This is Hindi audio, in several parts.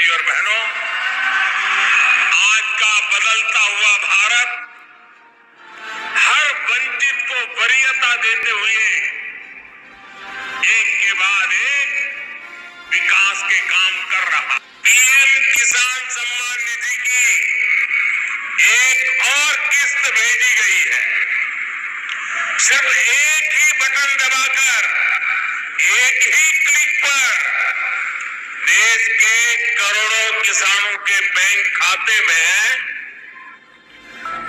भाई और बहनों, आज का बदलता हुआ भारत हर वंचित को वरीयता देते हुए एक के बाद एक विकास के काम कर रहा। पीएम किसान सम्मान निधि की एक और किस्त भेजी गई है। सिर्फ एक ही बटन दबाकर, एक ही क्लिक पर देश के करोड़ों किसानों के बैंक खाते में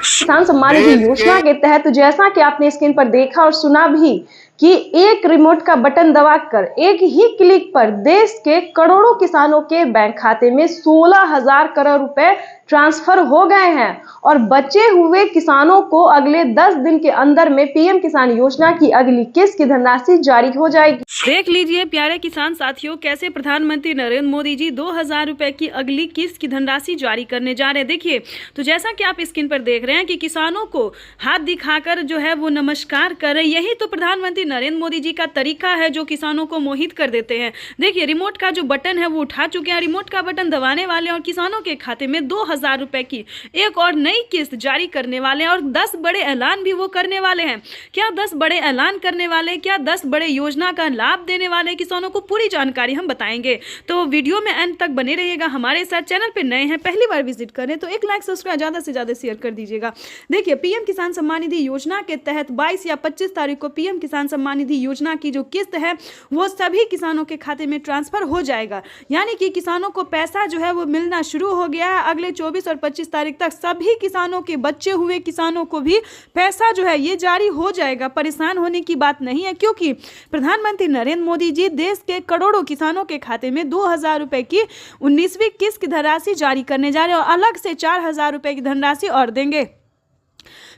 किसान सम्मान निधि योजना के तहत जैसा कि आपने स्क्रीन पर देखा और सुना भी कि एक रिमोट का बटन दबाकर एक ही क्लिक पर देश के करोड़ों किसानों के बैंक खाते में 16,000 करोड़ रुपए ट्रांसफर हो गए हैं और बचे हुए किसानों को अगले 10 दिन के अंदर में पीएम किसान योजना की अगली किस्त की धनराशि जारी हो जाएगी। देख लीजिए प्यारे किसान साथियों, कैसे प्रधानमंत्री नरेंद्र मोदी जी 2,000 रुपए की अगली किस्त की धनराशि जारी करने जा रहे हैं। देखिए, तो जैसा कि आप स्क्रीन पर देख रहे हैं कि किसानों को हाथ दिखाकर जो है वो नमस्कार कर रहे हैं। यही तो प्रधानमंत्री नरेंद्र मोदी जी का तरीका है जो किसानों को मोहित कर देते हैं। देखिए, रिमोट का जो बटन है वो उठा चुके हैं, रिमोट का बटन दबाने वाले और किसानों के खाते में 2,000 रुपए की एक और नई किस्त जारी करने वाले हैं और 10 बड़े ऐलान भी वो करने वाले हैं। क्या 10 बड़े ऐलान करने वाले, क्या 10 बड़े योजना का लाभ देने वाले किसानों को, पूरी जानकारी हम बताएंगे। तो वीडियो में अंत तक बने रहिएगा हमारे साथ। चैनल पे नए हैं, पहली बार विजिट करें तो एक लाइक सब्सक्राइब ज्यादा से ज्यादा शेयर कर दीजिएगा। देखिए, पीएम किसान सम्मान निधि योजना के तहत 22 या 25 तारीख को पीएम किसान सम्मान निधि योजना की जो किस्त है वो सभी किसानों के खाते में ट्रांसफर हो जाएगा। यानी कि किसानों को पैसा जो है वो मिलना शुरू हो गया है। अगले 24 और 25 तारीख तक सभी किसानों के, बचे हुए किसानों को भी पैसा जो है ये जारी हो जाएगा। परेशान होने की बात नहीं है, क्योंकि प्रधानमंत्री नरेंद्र मोदी जी देश के करोड़ों किसानों के खाते में 2,000 रुपए की 19वीं किस्त की धनराशि जारी करने जा रहे हैं और अलग से 4,000 रुपए की धनराशि और देंगे।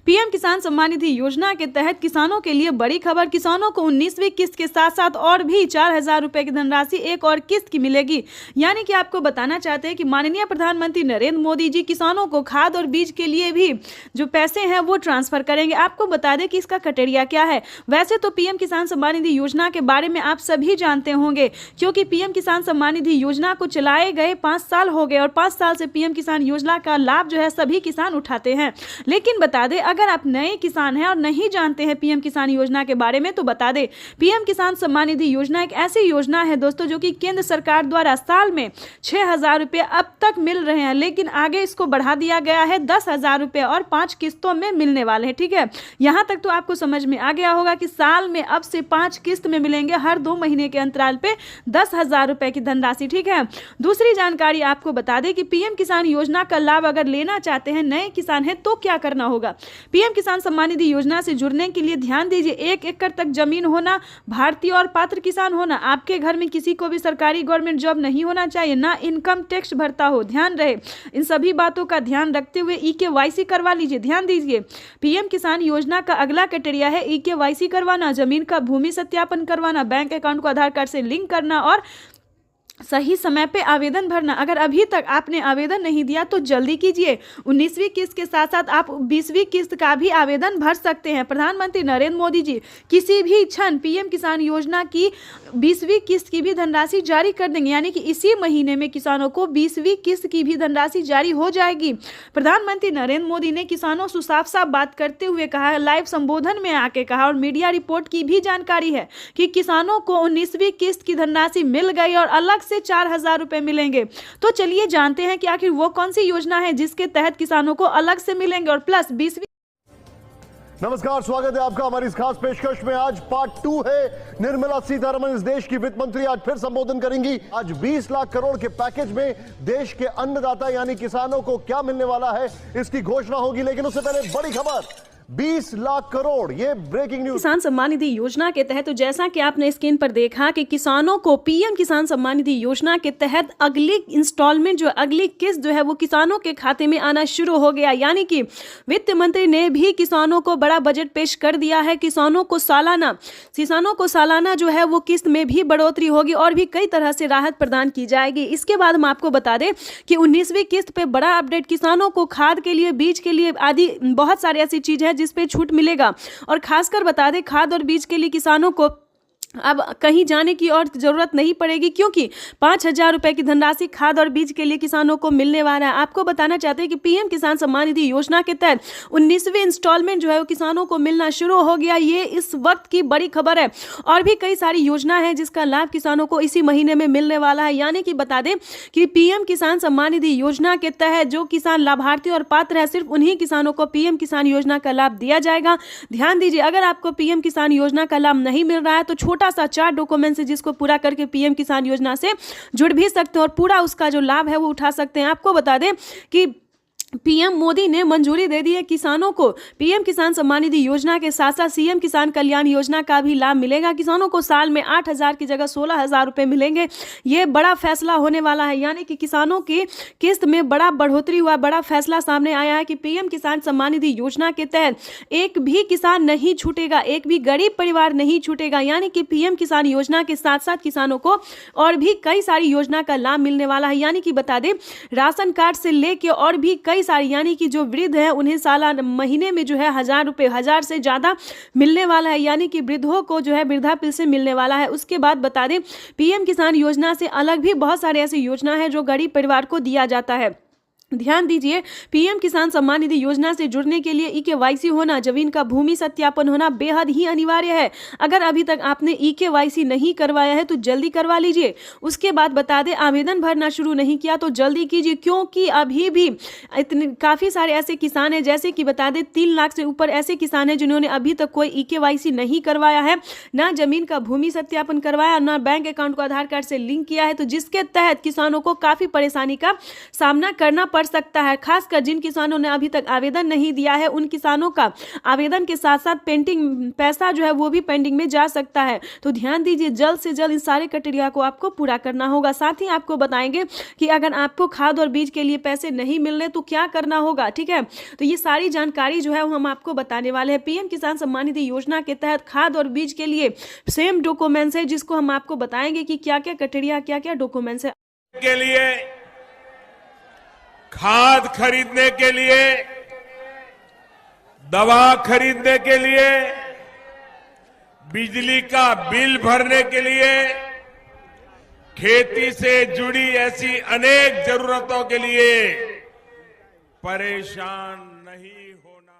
पीएम किसान सम्मान निधि योजना के तहत किसानों के लिए बड़ी खबर, किसानों को 19वीं किस्त के साथ साथ और भी 4,000 रुपए की धनराशि एक और किस्त की मिलेगी। यानी कि आपको बताना चाहते हैं कि माननीय प्रधानमंत्री नरेंद्र मोदी जी किसानों को खाद और बीज के लिए भी जो पैसे हैं वो ट्रांसफर करेंगे। आपको बता दें कि इसका क्राइटेरिया क्या है। वैसे तो पीएम किसान सम्मान निधि योजना के बारे में आप सभी जानते होंगे, क्योंकि पीएम किसान सम्मान निधि योजना को चलाए गए 5 साल हो गए और 5 साल से पीएम किसान योजना का लाभ जो है सभी किसान उठाते हैं। लेकिन बता दें, अगर आप नए किसान हैं और नहीं जानते हैं पीएम किसान योजना के बारे में, तो बता दें पीएम किसान सम्मान निधि योजना एक ऐसी योजना है दोस्तों जो कि केंद्र सरकार द्वारा साल में 6,000 रुपए अब तक मिल रहे हैं, लेकिन आगे इसको बढ़ा दिया गया है 10,000 रुपए और 5 किस्तों में मिलने वाले हैं। ठीक है, यहां तक तो आपको समझ में आ गया होगा कि साल में अब से 5 किस्त में मिलेंगे, हर 2 महीने के अंतराल पे 10,000 रुपए की धनराशि। ठीक है, दूसरी जानकारी आपको बता दें कि पीएम किसान योजना का लाभ अगर लेना चाहते हैं, नए किसान हैं, तो क्या करना होगा। पीएम किसान सम्मान निधि योजना से जुड़ने के लिए ध्यान दीजिए, 1 एकड़ तक जमीन होना, भारतीय और पात्र किसान होना, आपके घर में किसी को भी सरकारी गवर्नमेंट जॉब नहीं होना चाहिए, ना इनकम टैक्स भरता हो। ध्यान रहे, इन सभी बातों का ध्यान रखते हुए EKYC करवा लीजिए। ध्यान दीजिए, पीएम किसान योजना का अगला क्राइटेरिया है EKYC करवाना, जमीन का भूमि सत्यापन करवाना, बैंक अकाउंट को आधार कार्ड से लिंक करना और सही समय पे आवेदन भरना। अगर अभी तक आपने आवेदन नहीं दिया तो जल्दी कीजिए। 19वीं किस्त के साथ साथ आप 20वीं किस्त का भी आवेदन भर सकते हैं। प्रधानमंत्री नरेंद्र मोदी जी किसी भी क्षण पीएम किसान योजना की 20वीं किस्त की भी धनराशि जारी कर देंगे, यानी कि इसी महीने में किसानों को 20वीं किस्त की भी धनराशि जारी हो जाएगी। प्रधानमंत्री नरेंद्र मोदी ने किसानों से साफ साफ बात करते हुए कहा, लाइव संबोधन में आके कहा और मीडिया रिपोर्ट की भी जानकारी है कि किसानों को 19वीं किस्त की धनराशि मिल गई और अलग से 4,000 रुपए मिलेंगे। तो चलिए जानते हैं कि आखिर वो कौन सी योजना है जिसके तहत किसानों को अलग से मिलेंगे और प्लस 20वीं। नमस्कार, स्वागत है आपका हमारी इस खास पेशकश में। आज पार्ट 2 है। निर्मला सीतारमण इस देश की वित्त मंत्री आज फिर संबोधन करेंगी। आज 20 लाख करोड़ के पैकेज में देश के अन्नदाता यानी किसानों को क्या मिलने वाला है, इसकी घोषणा होगी। लेकिन उससे पहले बड़ी खबर, 20 लाख करोड़, ये ब्रेकिंग न्यूज। किसान सम्मान निधि योजना के तहत तो जैसा कि आपने स्क्रीन पर देखा कि किसानों को पीएम किसान सम्मान निधि योजना के तहत अगली इंस्टॉलमेंट जो अगली किस्त जो है वो किसानों के खाते में आना शुरू हो गया। यानी कि वित्त मंत्री ने भी किसानों को बड़ा बजट पेश कर दिया है। किसानों को सालाना जो है वो किस्त में भी बढ़ोतरी होगी और भी कई तरह से राहत प्रदान की जाएगी। इसके बाद हम आपको बता दें कि 19वीं किस्त पे बड़ा अपडेट, किसानों को खाद के लिए, बीज के लिए आदि बहुत सारी ऐसी चीजें हैं जिस पे छूट मिलेगा। और खासकर बता दें, खाद और बीज के लिए किसानों को अब कहीं जाने की और ज़रूरत नहीं पड़ेगी, क्योंकि 5,000 रुपये की धनराशि खाद और बीज के लिए किसानों को मिलने वाला है। आपको बताना चाहते हैं कि पीएम किसान सम्मान निधि योजना के तहत 19वीं इंस्टॉलमेंट जो है वो किसानों को मिलना शुरू हो गया। ये इस वक्त की बड़ी खबर है। और भी कई सारी योजना है जिसका लाभ किसानों को इसी महीने में मिलने वाला है। यानी कि बता दें कि पीएम किसान सम्मान निधि योजना के तहत जो किसान लाभार्थी और पात्र है, सिर्फ उन्हीं किसानों को पीएम किसान योजना का लाभ दिया जाएगा। ध्यान दीजिए, अगर आपको पीएम किसान योजना का लाभ नहीं मिल रहा है तो छोटा सा 4 डॉक्यूमेंट है जिसको पूरा करके पीएम किसान योजना से जुड़ भी सकते हैं और पूरा उसका जो लाभ है वो उठा सकते हैं। आपको बता दें कि पीएम मोदी ने मंजूरी दे दी है किसानों को पीएम किसान सम्मान निधि योजना के साथ साथ सीएम किसान कल्याण योजना का भी लाभ मिलेगा। किसानों को साल में 8,000 की जगह 16,000 रुपये मिलेंगे। ये बड़ा फैसला होने वाला है। यानी कि किसानों की किस्त में बड़ा बढ़ोतरी हुआ, बड़ा फैसला सामने आया है कि पीएम किसान सम्मान निधि योजना के तहत एक भी किसान नहीं छूटेगा, एक भी गरीब परिवार नहीं छूटेगा। यानी कि पीएम किसान योजना के साथ साथ किसानों को और भी कई सारी योजना का लाभ मिलने वाला है। यानी कि बता दें, राशन कार्ड से लेके और भी कई सारी, यानी कि जो वृद्ध हैं उन्हें सालाना महीने में जो है 1,000 रुपये, 1,000 से ज़्यादा मिलने वाला है। यानी कि वृद्धों को जो है वृद्धा पेंशन मिलने वाला है। उसके बाद बता दें, पीएम किसान योजना से अलग भी बहुत सारे ऐसी योजना है जो गरीब परिवार को दिया जाता है। ध्यान दीजिए, पीएम किसान सम्मान निधि योजना से जुड़ने के लिए ईकेवाईसी होना, जमीन का भूमि सत्यापन होना बेहद ही अनिवार्य है। अगर अभी तक आपने ईकेवाईसी नहीं करवाया है तो जल्दी करवा लीजिए। उसके बाद बता दें, आवेदन भरना शुरू नहीं किया तो जल्दी कीजिए, क्योंकि अभी भी इतने काफ़ी सारे ऐसे किसान हैं, जैसे कि बता दें 3 लाख से ऊपर ऐसे किसान हैं जिन्होंने अभी तक कोई ईकेवाईसी नहीं करवाया है, ना जमीन का भूमि सत्यापन करवाया, ना बैंक अकाउंट को आधार कार्ड से लिंक किया है। तो जिसके तहत किसानों को काफ़ी परेशानी का सामना करना पड़ सकता है। खासकर जिन किसानों ने अभी तक आवेदन नहीं दिया है, उन किसानों का आवेदन के साथ साथ पेंडिंग पैसा जो है वो भी पेंडिंग में जा सकता है। तो ध्यान दीजिए, जल्द से जल्द इन सारे क्राइटेरिया को आपको पूरा करना होगा। साथ ही आपको बताएंगे कि अगर आपको खाद और बीज के लिए पैसे नहीं मिल रहे तो क्या करना होगा। ठीक है, तो ये सारी जानकारी जो है वो हम आपको बताने वाले हैं। पीएम किसान सम्मान निधि योजना के तहत खाद और बीज के लिए सेम डॉक्यूमेंट्स है, जिसको हम आपको बताएंगे कि क्या क्या क्राइटेरिया, क्या क्या डॉक्यूमेंट्स है। के लिए खाद खरीदने के लिए, दवा खरीदने के लिए, बिजली का बिल भरने के लिए, खेती से जुड़ी ऐसी अनेक जरूरतों के लिए परेशान नहीं होना।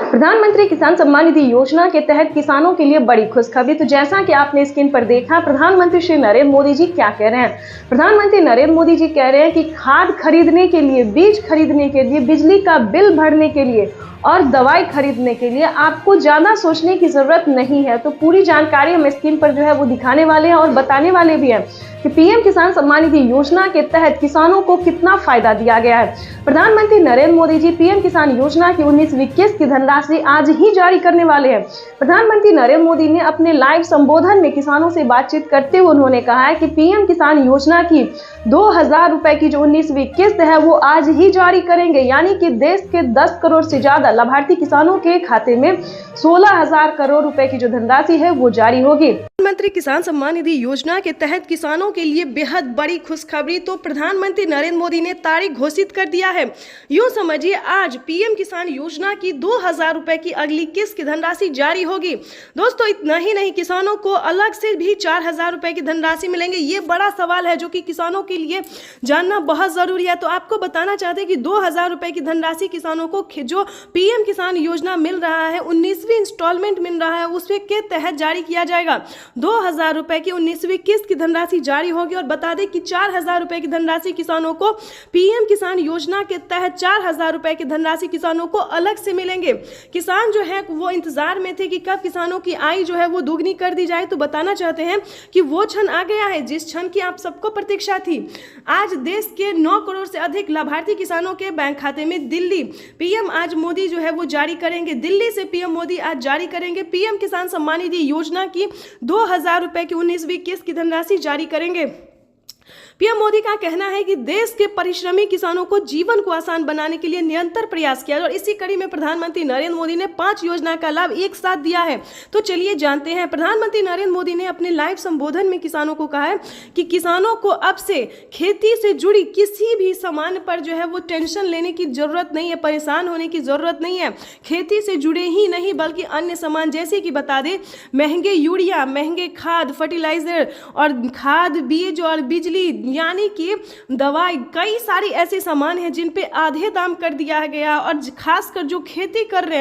प्रधानमंत्री किसान सम्मान निधि योजना के तहत किसानों के लिए बड़ी खुशखबरी। तो जैसा कि आपने स्क्रीन पर देखा, प्रधानमंत्री श्री नरेंद्र मोदी जी क्या कह रहे हैं। प्रधानमंत्री नरेंद्र मोदी जी कह रहे हैं कि खाद खरीदने के लिए, बीज खरीदने के लिए, बिजली का बिल भरने के लिए और दवाई खरीदने के लिए आपको ज्यादा सोचने की जरूरत नहीं है। तो पूरी जानकारी हम स्क्रीन पर जो है वो दिखाने वाले हैं और बताने वाले भी हैं कि पीएम किसान सम्मान निधि योजना के तहत किसानों को कितना फायदा दिया गया है। प्रधानमंत्री नरेंद्र मोदी जी पीएम किसान योजना की 19वीं किस्त की धनराशि आज ही जारी करने वाले हैं। प्रधानमंत्री नरेंद्र मोदी ने अपने लाइव संबोधन में किसानों से बातचीत करते हुए उन्होंने कहा है कि पीएम किसान योजना की 2,000 रुपए की जो 19वीं किस्त है वो आज ही जारी करेंगे। यानी कि देश के 10 करोड़ से ज्यादा लाभार्थी किसानों के खाते में 16,000 करोड़ रुपए की जो धनराशि है वो जारी होगी। प्रधानमंत्री किसान सम्मान निधि योजना के तहत किसानों के लिए बेहद बड़ी खुशखबरी। तो प्रधानमंत्री नरेंद्र मोदी ने तारीख घोषित कर दिया है। यूं समझिए, आज पीएम किसान योजना की 2,000 रुपए की अगली किस्त की धनराशि जारी होगी। दोस्तों, इतना ही नहीं, किसानों को अलग से भी 4,000 रुपए की धनराशि मिलेंगे। ये बड़ा सवाल है जो कि किसानों के लिए जानना बहुत जरूरी है। तो आपको बताना चाहते हैं कि 2,000 रुपए की धनराशि किसानों को जो पीएम किसान योजना मिल रहा है, 19वीं इंस्टॉलमेंट मिल रहा है, उसके तहत जारी किया जाएगा। 2,000 रुपए की 19वीं किस्त की धनराशि जारी होगी। और बता दें कि 4,000 रुपए की धनराशि किसानों को पीएम किसान योजना के तहत 4,000 रुपए की धनराशि किसानों को अलग से मिलेंगे। किसान जो है वो इंतजार में थे कि कब किसानों की आय जो है वो दुगनी कर दी जाए। तो बताना चाहते हैं कि वो क्षण आ गया है जिस क्षण की आप सबको प्रतीक्षा थी। आज देश के 9 करोड़ से अधिक लाभार्थी किसानों के बैंक खाते में दिल्ली पीएम आज मोदी जो है वो जारी करेंगे। दिल्ली से पीएम मोदी आज जारी करेंगे पीएम किसान सम्मान निधि योजना की 2,000 रुपए की 19वीं किस्त की धनराशि जारी करेंगे। पीएम मोदी का कहना है कि देश के परिश्रमी किसानों को जीवन को आसान बनाने के लिए निरंतर प्रयास किया और इसी कड़ी में प्रधानमंत्री नरेंद्र मोदी ने 5 योजना का लाभ एक साथ दिया है। तो चलिए जानते हैं। प्रधानमंत्री नरेंद्र मोदी ने अपने लाइव संबोधन में किसानों को कहा है कि किसानों को अब से खेती से जुड़ी किसी भी सामान पर जो है वो टेंशन लेने की जरूरत नहीं है, परेशान होने की जरूरत नहीं है। खेती से जुड़े ही नहीं बल्कि अन्य सामान जैसे कि बता दें महंगे यूरिया, महंगे खाद, फर्टिलाइजर और खाद, बीज और बिजली यानी कि दवाई, कई सारी ऐसे सामान हैं जिन पे आधे दाम कर दिया गया। और खासकर जो खेती कर रहे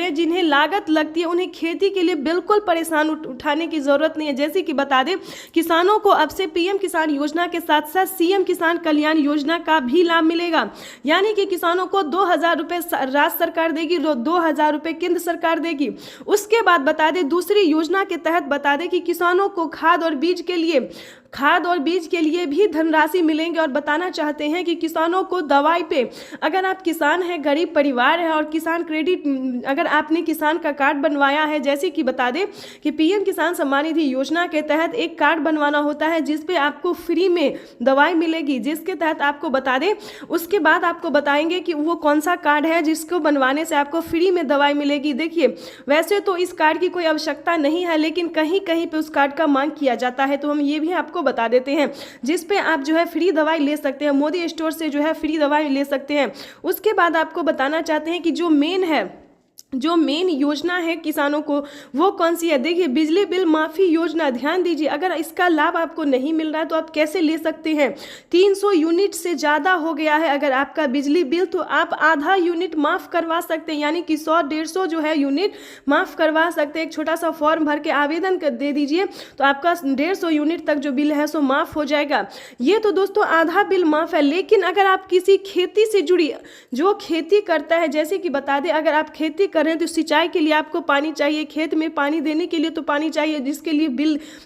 हैं, जिन्हें लागत लगती है, उन्हें खेती के लिए बिल्कुल परेशान उठाने की जरूरत नहीं है। जैसे कि बता दें किसानों को अब से पीएम किसान योजना के साथ साथ सीएम किसान कल्याण योजना का भी लाभ मिलेगा। यानी कि किसानों को 2000 रुपये राज्य सरकार देगी, 2000 रुपये केंद्र सरकार देगी। उसके बाद बता दें दूसरी योजना के तहत बता दें कि किसानों को खाद और बीज के लिए भी धनराशि मिलेंगे। और बताना चाहते हैं कि किसानों को दवाई पे, अगर आप किसान हैं, गरीब परिवार है और किसान क्रेडिट, अगर आपने किसान का कार्ड बनवाया है, जैसे कि बता दें कि पीएम किसान सम्मान निधि योजना के तहत एक कार्ड बनवाना होता है जिस पे आपको फ्री में दवाई मिलेगी, जिसके तहत आपको बता दें, उसके बाद आपको बताएंगे कि वो कौन सा कार्ड है जिसको बनवाने से आपको फ्री में दवाई मिलेगी। देखिए वैसे तो इस कार्ड की कोई आवश्यकता नहीं है, लेकिन कहीं कहीं पे उस कार्ड का मांग किया जाता है, तो हम ये भी आपको बता देते हैं जिस पे आप जो है फ्री दवाई ले सकते हैं। मोदी स्टोर से जो है फ्री दवाई ले सकते हैं। उसके बाद आपको बताना चाहते हैं कि जो मेन योजना है किसानों को वो कौन सी है। देखिए बिजली बिल माफ़ी योजना, ध्यान दीजिए, अगर इसका लाभ आपको नहीं मिल रहा है तो आप कैसे ले सकते हैं। 300 यूनिट से ज़्यादा हो गया है अगर आपका बिजली बिल, तो आप आधा यूनिट माफ़ करवा सकते हैं, यानी कि 100-150 जो है यूनिट माफ़ करवा सकते हैं। एक छोटा सा फॉर्म भर के आवेदन कर दे दीजिए तो आपका 150 यूनिट तक जो बिल है सो माफ़ हो जाएगा। ये तो दोस्तों आधा बिल माफ़ है। लेकिन अगर आप किसी खेती से जुड़ी, जो खेती करता है, जैसे कि बता दें अगर आप खेती कर रहे हैं तो सिंचाई के लिए आपको पानी चाहिए, खेत में पानी देने के लिए तो पानी चाहिए, जिसके लिए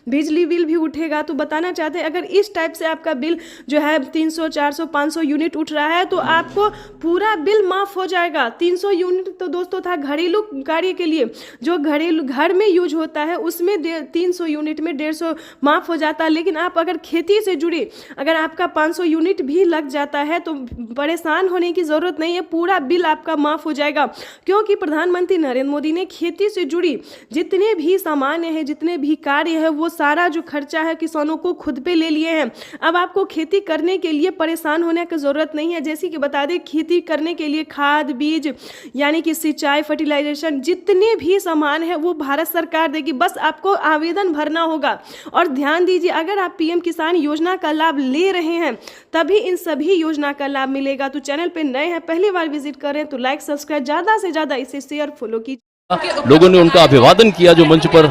बिजली बिल भी उठेगा। तो बताना चाहते हैं अगर इस टाइप से आपका बिल जो है 300, 400, 500 यूनिट उठ रहा है तो आपको पूरा बिल माफ हो जाएगा। 300 यूनिट तो दोस्तों था घरेलू कार्य के लिए, जो घरेलू घर में यूज होता है उसमें 300 यूनिट में 150 माफ हो जाता है। लेकिन आप अगर खेती से जुड़े, अगर आपका 500 यूनिट भी लग जाता है तो परेशान होने की जरूरत नहीं है, पूरा बिल आपका माफ हो जाएगा। क्योंकि प्रधानमंत्री नरेंद्र मोदी ने खेती से जुड़ी जितने भी सामान हैं, जितने भी कार्य है, वो सारा जो खर्चा है किसानों को खुद पे ले लिए हैं। अब आपको खेती करने के लिए परेशान होने की जरूरत नहीं है। जैसे कि बता दें खेती करने के लिए खाद, बीज यानी कि सिंचाई, फर्टिलाइजेशन, जितने भी सामान है वो भारत सरकार देगी, बस आपको आवेदन भरना होगा। और ध्यान दीजिए अगर आप पीएम किसान योजना का लाभ ले रहे हैं तभी इन सभी योजना का लाभ मिलेगा। तो चैनल पे नए हैं, पहली बार विजिट करें तो लाइक, सब्सक्राइब, ज़्यादा से ज़्यादा इसे शेयर, फॉलो कीजिए। लोगों ने उनका अभिवादन किया जो मंच पर